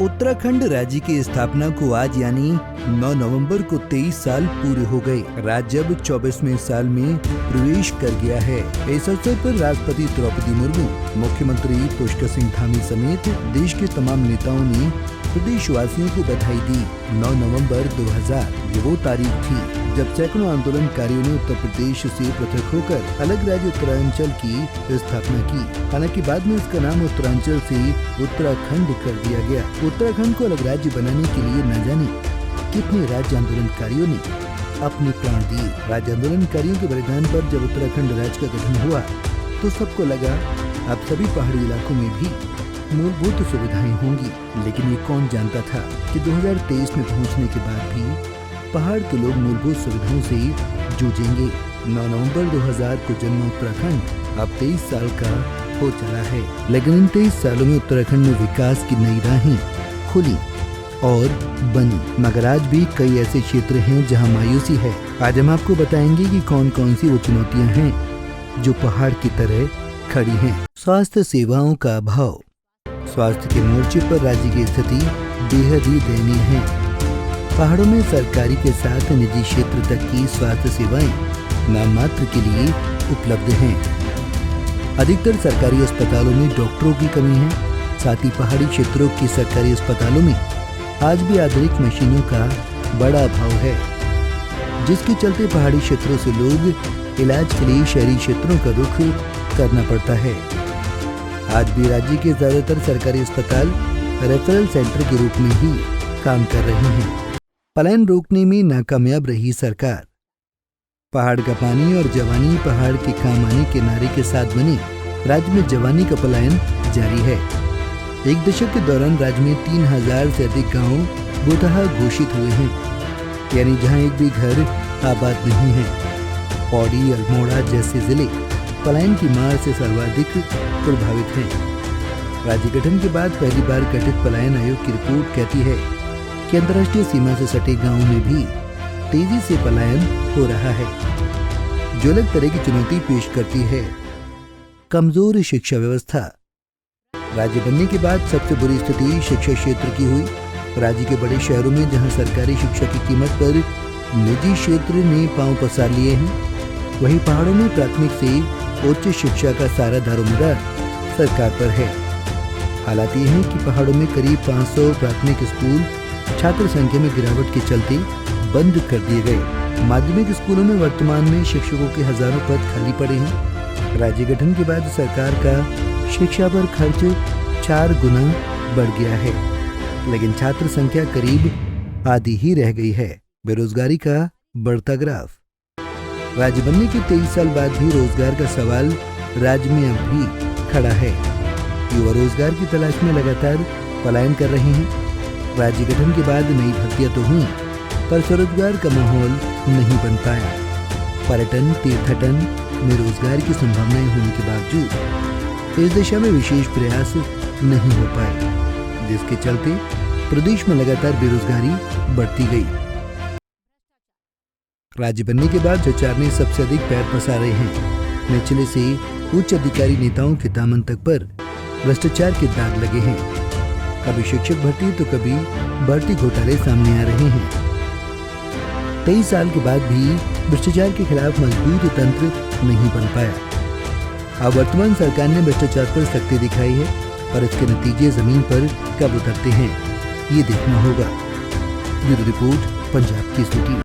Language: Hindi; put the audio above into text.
उत्तराखंड राज्य की स्थापना को आज यानी 9 नवंबर को 23 साल पूरे हो गए। राज्य अब 24वें साल में प्रवेश कर गया है। इस अवसर पर राष्ट्रपति द्रौपदी मुर्मू, मुख्यमंत्री पुष्कर सिंह धामी समेत देश के तमाम नेताओं ने प्रदेशवासियों को बधाई दी। 9 नवंबर 2000 ये वो तारीख थी जब सैकड़ों आंदोलनकारियों ने उत्तर प्रदेश से पृथक होकर अलग राज्य उत्तरांचल की स्थापना की। हालांकि बाद में उसका नाम उत्तरांचल से उत्तराखंड कर दिया गया। उत्तराखंड को अलग राज्य बनाने के लिए न जाने कितने राज्य आंदोलनकारियों ने अपने प्राण दिए। राज्य आंदोलनकारियों के बलिदान पर जब उत्तराखंड राज्य का गठन हुआ तो सबको लगा अब सभी पहाड़ी इलाकों में भी मूलभूत सुविधाएं होंगी। लेकिन ये कौन जानता था कि 2023 में पहुंचने के बाद भी पहाड़ के लोग मूलभूत सुविधाओं से जूझेंगे। 9 नवंबर 2000 को जन्मा उत्तराखंड अब 23 साल का हो चला है। लेकिन इन 23 सालों में उत्तराखंड में विकास की नई राहें खुली और बनी। मगर आज भी कई ऐसे क्षेत्र हैं जहां मायूसी है। आज हम आपको बताएंगे कि कौन कौन सी वो चुनौतियां हैं जो पहाड़ की तरह खड़ी हैं। स्वास्थ्य सेवाओं का अभाव। स्वास्थ्य के मोर्चे पर राज्य की स्थिति बेहद ही दयनीय है। पहाड़ों में सरकारी के साथ निजी क्षेत्र तक की स्वास्थ्य सेवाएं नाम मात्र के लिए उपलब्ध हैं। अधिकतर सरकारी अस्पतालों में डॉक्टरों की कमी है। साथ ही पहाड़ी क्षेत्रों के सरकारी अस्पतालों में आज भी आधुनिक मशीनों का बड़ा अभाव है, जिसके चलते पहाड़ी क्षेत्रों से लोग इलाज के लिए शहरी क्षेत्रों का रुख करना पड़ता है। आज भी राज्य के ज्यादातर सरकारी अस्पताल रेफरल सेंटर के रूप में ही काम कर रहे हैं। पलायन रोकने में नाकामयाब रही सरकार। पहाड़ का पानी और जवानी पहाड़ के काम आने के नारे के साथ बने राज्य में जवानी का पलायन जारी है। एक दशक के दौरान राज्य में 3000 से अधिक गांव बेतहा घोषित हुए हैं, यानी जहां एक भी घर आबाद नहीं है। पौड़ी, अल्मोड़ा जैसे जिले पलायन की मार से सर्वाधिक प्रभावित हैं। राज्य गठन के बाद पहली बार गठित पलायन आयोग की रिपोर्ट कहती है कि अंतर्राष्ट्रीय सीमा से सटे गांवों में भी तेजी से पलायन हो रहा है, जो अलग तरह की चुनौती पेश करती है। कमजोर शिक्षा व्यवस्था। राज्य बनने के बाद सबसे बुरी स्थिति शिक्षा क्षेत्र की हुई। राज्य के बड़े शहरों में जहां सरकारी शिक्षा की कीमत पर निजी क्षेत्र ने पांव पसार लिए हैं, वहीं पहाड़ों में प्राथमिक से उच्च शिक्षा का सारा दारोमदार सरकार पर है। हालात ये हैं कि पहाड़ों में करीब 500 प्राथमिक स्कूल छात्र संख्या में गिरावट के चलते बंद कर दिए गए। माध्यमिक स्कूलों में वर्तमान में शिक्षकों के हजारों पद खाली पड़े हैं। राज्य गठन के बाद सरकार का शिक्षा पर खर्च 4 गुना बढ़ गया है, लेकिन छात्र संख्या करीब आधी ही रह गई है। बेरोजगारी का बढ़ता ग्राफ। राज्य बनने के 23 साल बाद भी रोजगार का सवाल राज्य में अब भी खड़ा है। युवा रोजगार की तलाश में लगातार पलायन कर रहे हैं। राज्य गठन के बाद नई भर्तियां तो हुई, पर स्वरोजगार का माहौल नहीं बन पाया। पर्यटन, तीर्थटन में रोजगार की संभावनाएं होने के बावजूद इस दिशा में विशेष प्रयास नहीं हो पाए, जिसके चलते प्रदेश में लगातार बेरोजगारी बढ़ती गई। राज्य बनने के बाद भ्रष्टाचार ने सबसे अधिक पैर पसारे हैं। निचले से उच्च अधिकारी नेताओं के दामन तक पर भ्रष्टाचार के दाग लगे हैं। कभी शिक्षक भर्ती तो कभी भर्ती घोटाले सामने आ रहे हैं। 23 साल के बाद भी भ्रष्टाचार के खिलाफ मजबूत तंत्र नहीं बन पाया। अब वर्तमान सरकार ने भ्रष्टाचार पर सख्ती दिखाई है, पर इसके नतीजे जमीन पर कब उतरते हैं ये देखना होगा। ब्यूरो रिपोर्ट, पंजाब की सिटी।